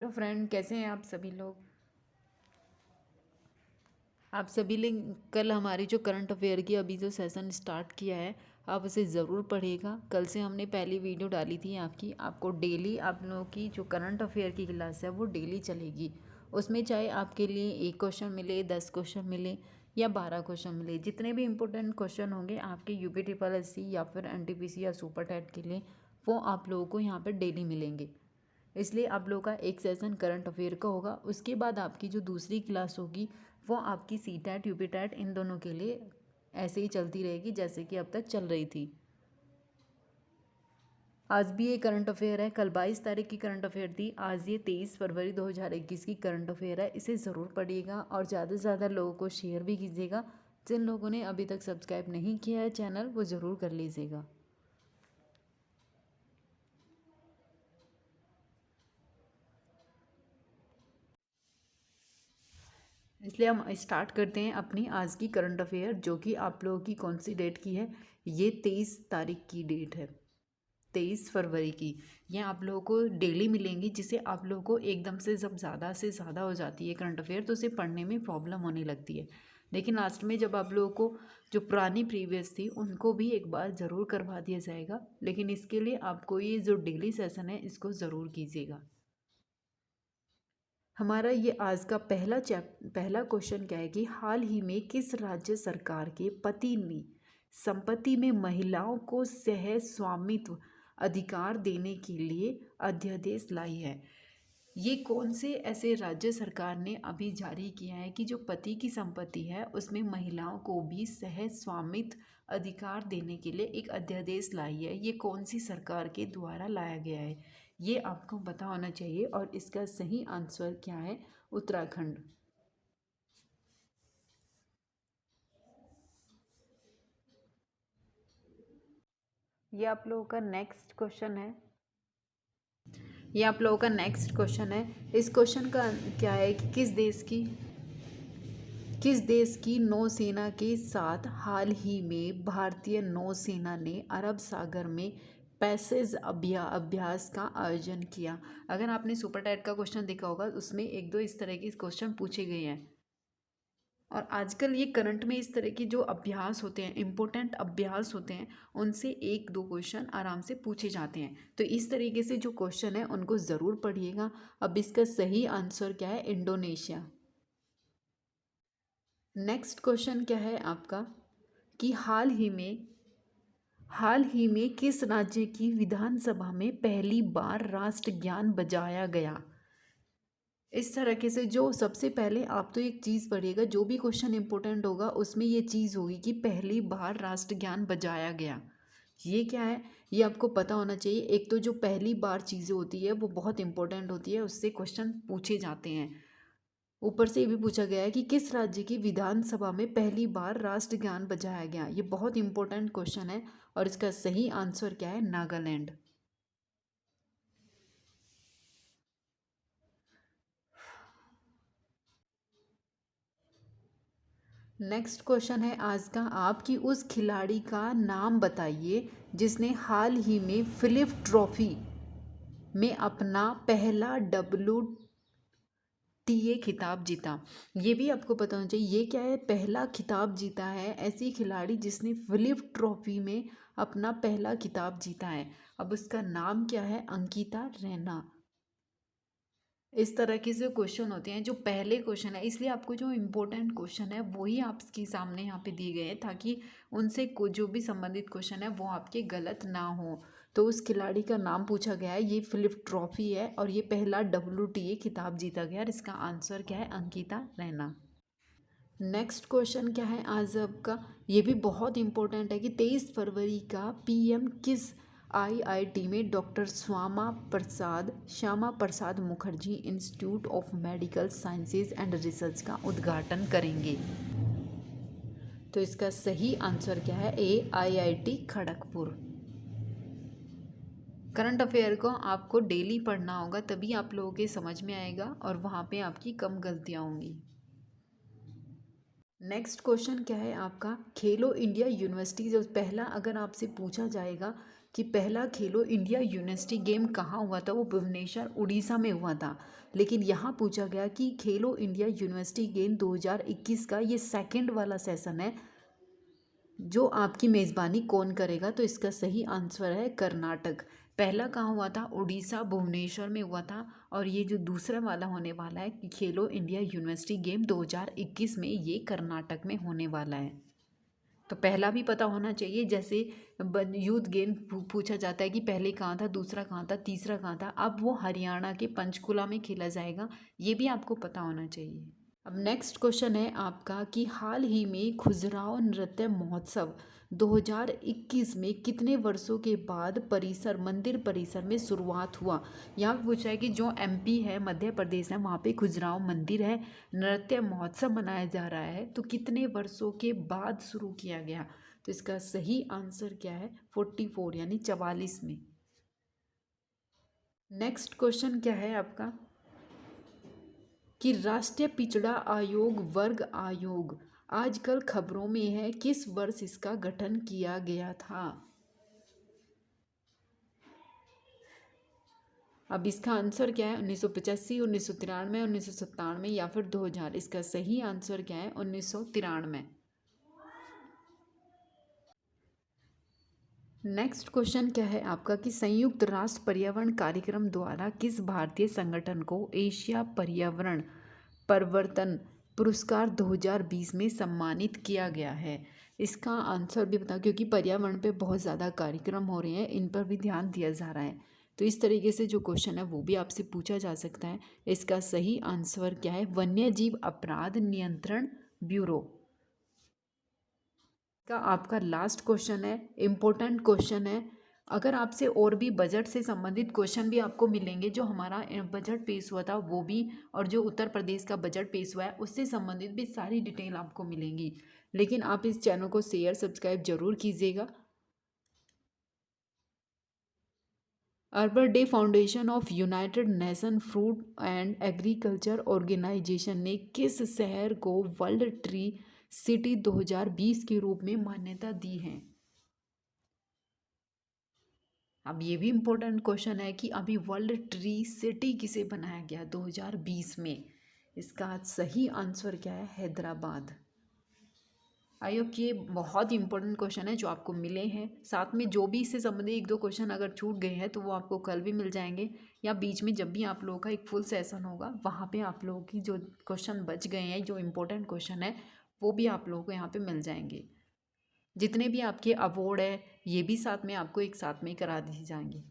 Hello friend, कैसे हैं आप सभी लोग। आप सभी ने कल हमारी जो करंट अफेयर की अभी जो सेशन स्टार्ट किया है, आप उसे ज़रूर पढ़िएगा। कल से हमने पहली वीडियो डाली थी आपकी, आपको डेली आप लोगों की जो करंट अफेयर की क्लास है वो डेली चलेगी। उसमें चाहे आपके लिए 1 क्वेश्चन मिले, 10 क्वेश्चन मिले या 12 क्वेश्चन मिले, जितने भी इंपॉर्टेंट क्वेश्चन होंगे आपके यूपी ट्रिपल एससी या फिर एनटीपीसी या सुपर टेट के लिए, वो आप लोगों को यहाँ पर डेली मिलेंगे। इसलिए आप लोगों का एक सेशन करंट अफेयर का होगा। उसके बाद आपकी जो दूसरी क्लास होगी वो आपकी सी टैट यूपी टैट इन दोनों के लिए ऐसे ही चलती रहेगी जैसे कि अब तक चल रही थी। आज भी ये करंट अफेयर है, कल 22 तारीख की करंट अफेयर थी, आज ये 23 फरवरी 2021 की करंट अफेयर है। इसे ज़रूर पढ़िएगा और ज़्यादा से ज़्यादा लोगों को शेयर भी कीजिएगा। जिन लोगों ने अभी तक सब्सक्राइब नहीं किया है चैनल, वो ज़रूर कर लीजिएगा। इसलिए हम स्टार्ट करते हैं अपनी आज की करंट अफेयर, जो कि आप लोगों की कौन सी डेट की है। ये 23 तारीख की डेट है, 23 फरवरी की। ये आप लोगों को डेली मिलेंगी, जिसे आप लोगों को एकदम से जब ज़्यादा से ज़्यादा हो जाती है करंट अफेयर तो उसे पढ़ने में प्रॉब्लम होने लगती है। लेकिन लास्ट में जब आप लोगों को जो पुरानी प्रीवियस थी उनको भी एक बार ज़रूर करवा दिया जाएगा। लेकिन इसके लिए आपको ये जो डेली सेशन है इसको ज़रूर कीजिएगा। हमारा ये आज का पहला क्वेश्चन क्या है कि हाल ही में किस राज्य सरकार के पति ने संपत्ति में महिलाओं को सह स्वामित्व अधिकार देने के लिए अध्यादेश लाई है। ये कौन से ऐसे राज्य सरकार ने अभी जारी किया है कि जो पति की संपत्ति है उसमें महिलाओं को भी सह स्वामित्व अधिकार देने के लिए एक अध्यादेश लाई है। ये कौन सी सरकार के द्वारा लाया गया है, ये आपको पता होना चाहिए। और इसका सही आंसर क्या है, उत्तराखंड। ये आप लोगों का नेक्स्ट क्वेश्चन है। ये आप लोगों का नेक्स्ट क्वेश्चन है। इस क्वेश्चन का क्या है कि किस देश की नौसेना के साथ हाल ही में भारतीय नौसेना ने अरब सागर में पैसेज अभ्यास का आयोजन किया। अगर आपने सुपर टाइट का क्वेश्चन देखा होगा उसमें एक दो इस तरह के क्वेश्चन पूछे गए हैं। और आजकल ये करंट में इस तरह के जो अभ्यास होते हैं, इम्पोर्टेंट अभ्यास होते हैं, उनसे 1-2 क्वेश्चन आराम से पूछे जाते हैं। तो इस तरीके से जो क्वेश्चन है उनको ज़रूर पढ़िएगा। अब इसका सही आंसर क्या है, इंडोनेशिया। नेक्स्ट क्वेश्चन क्या है आपका कि हाल ही में किस राज्य की विधानसभा में पहली बार राष्ट्रगान बजाया गया। इस तरीके से जो सबसे पहले आप तो एक चीज़ पढ़िएगा, जो भी क्वेश्चन इंपॉर्टेंट होगा उसमें ये चीज़ होगी कि पहली बार राष्ट्रगान बजाया गया। ये क्या है, ये आपको पता होना चाहिए। एक तो जो पहली बार चीज़ें होती है वो बहुत इंपॉर्टेंट होती है, उससे क्वेश्चन पूछे जाते हैं। ऊपर से ये भी पूछा गया है कि किस राज्य की विधानसभा में पहली बार राष्ट्रगान बजाया गया। ये बहुत इंपॉर्टेंट क्वेश्चन है और इसका सही आंसर क्या है, नागालैंड। नेक्स्ट क्वेश्चन है आज का, आपकी उस खिलाड़ी का नाम बताइए जिसने हाल ही में फिलिप ट्रॉफी में अपना पहला WTA खिताब जीता। ये भी आपको पता होना चाहिए, ये क्या है, पहला खिताब जीता है ऐसी खिलाड़ी जिसने फिलिप ट्रॉफी में अपना पहला खिताब जीता है। अब उसका नाम क्या है, अंकिता रैना। इस तरह के जो क्वेश्चन होते हैं, जो पहले क्वेश्चन है, इसलिए आपको जो इम्पोर्टेंट क्वेश्चन है वही आपके सामने यहाँ पे दिए गए हैं, ताकि उनसे जो भी संबंधित क्वेश्चन है वो आपके गलत ना हो। तो उस खिलाड़ी का नाम पूछा गया है, ये फिलिप ट्रॉफी है और ये पहला WTA खिताब जीता गया। और इसका आंसर क्या है, अंकिता रैना। नेक्स्ट क्वेश्चन क्या है आज आपका, ये भी बहुत इंपॉर्टेंट है कि 23 फरवरी का PM किस IIT में doctor Shyama Prasad Mukherjee institute of medical sciences and research का उद्घाटन करेंगे। तो इसका सही आंसर क्या है, IIT खड़गपुर। करंट अफेयर को आपको डेली पढ़ना होगा, तभी आप लोगों के समझ में आएगा और वहाँ पे आपकी कम गलतियाँ होंगी। नेक्स्ट क्वेश्चन क्या है आपका, खेलो इंडिया यूनिवर्सिटी जो पहला अगर आपसे पूछा जाएगा कि पहला खेलो इंडिया यूनिवर्सिटी गेम कहाँ हुआ था, वो भुवनेश्वर उड़ीसा में हुआ था। लेकिन यहाँ पूछा गया कि खेलो इंडिया यूनिवर्सिटी गेम 2021 का ये सेकंड वाला सेशन है, जो आपकी मेज़बानी कौन करेगा? तो इसका सही आंसर है कर्नाटक। पहला कहाँ हुआ था? उड़ीसा भुवनेश्वर में हुआ था। और ये जो दूसरा वाला होने वाला है कि खेलो इंडिया यूनिवर्सिटी गेम 2021 में, ये कर्नाटक में होने वाला है। तो पहला भी पता होना चाहिए, जैसे यूथ गेम पूछा जाता है कि पहले कहाँ था, दूसरा कहाँ था, तीसरा कहाँ था। अब वो हरियाणा के पंचकुला में खेला जाएगा, ये भी आपको पता होना चाहिए। अब नेक्स्ट क्वेश्चन है आपका कि हाल ही में खजुराहो नृत्य महोत्सव 2021 में कितने वर्षों के बाद मंदिर परिसर में शुरुआत हुआ? यहाँ पे पूछा है कि जो एमपी है, मध्य प्रदेश है, वहाँ पे खजुराहो मंदिर है, नृत्य महोत्सव मनाया जा रहा है, तो कितने वर्षों के बाद शुरू किया गया? तो इसका सही आंसर क्या है? 44 यानी 44 में। नेक्स्ट क्वेश्चन क्या है आपका कि राष्ट्रीय पिछड़ा आयोग वर्ग आयोग आजकल खबरों में है, किस वर्ष इसका गठन किया गया था? अब इसका आंसर क्या है? 1985, 1993, 1997 या फिर 2000। इसका सही आंसर क्या है? 1993। नेक्स्ट क्वेश्चन क्या है आपका कि संयुक्त राष्ट्र पर्यावरण कार्यक्रम द्वारा किस भारतीय संगठन को एशिया पर्यावरण परिवर्तन पुरस्कार 2020 में सम्मानित किया गया है? इसका आंसर भी बताओ, क्योंकि पर्यावरण पे बहुत ज़्यादा कार्यक्रम हो रहे हैं, इन पर भी ध्यान दिया जा रहा है। तो इस तरीके से जो क्वेश्चन है वो भी आपसे पूछा जा सकता है। इसका सही आंसर क्या है? वन्य जीव अपराध नियंत्रण ब्यूरो। का आपका लास्ट क्वेश्चन है, इम्पोर्टेंट क्वेश्चन है। अगर आपसे और भी बजट से संबंधित क्वेश्चन भी आपको मिलेंगे, जो हमारा बजट पेश हुआ था वो भी, और जो उत्तर प्रदेश का बजट पेश हुआ है उससे संबंधित भी सारी डिटेल आपको मिलेंगी। लेकिन आप इस चैनल को शेयर सब्सक्राइब जरूर कीजिएगा। Arbor Day Foundation of United Nation Food and Agriculture Organization ने किस शहर को वर्ल्ड ट्री सिटी 2020 के रूप में मान्यता दी है? अब ये भी इम्पोर्टेंट क्वेश्चन है कि अभी वर्ल्ड ट्री सिटी किसे बनाया गया 2020 में? इसका सही आंसर क्या है? हैदराबाद। आई होप कि ये बहुत इंपॉर्टेंट क्वेश्चन है जो आपको मिले हैं। साथ में जो भी इससे संबंधित एक दो क्वेश्चन अगर छूट गए हैं तो वो आपको कल भी मिल जाएंगे, या बीच में जब भी आप लोगों का एक फुल सेशन होगा वहाँ पे आप लोगों की जो क्वेश्चन बच गए हैं, जो इम्पोर्टेंट क्वेश्चन है, वो भी आप लोगों को यहाँ पे मिल जाएंगे। जितने भी आपके अवार्ड है ये भी साथ में आपको एक साथ में ही करा दिए जाएंगे।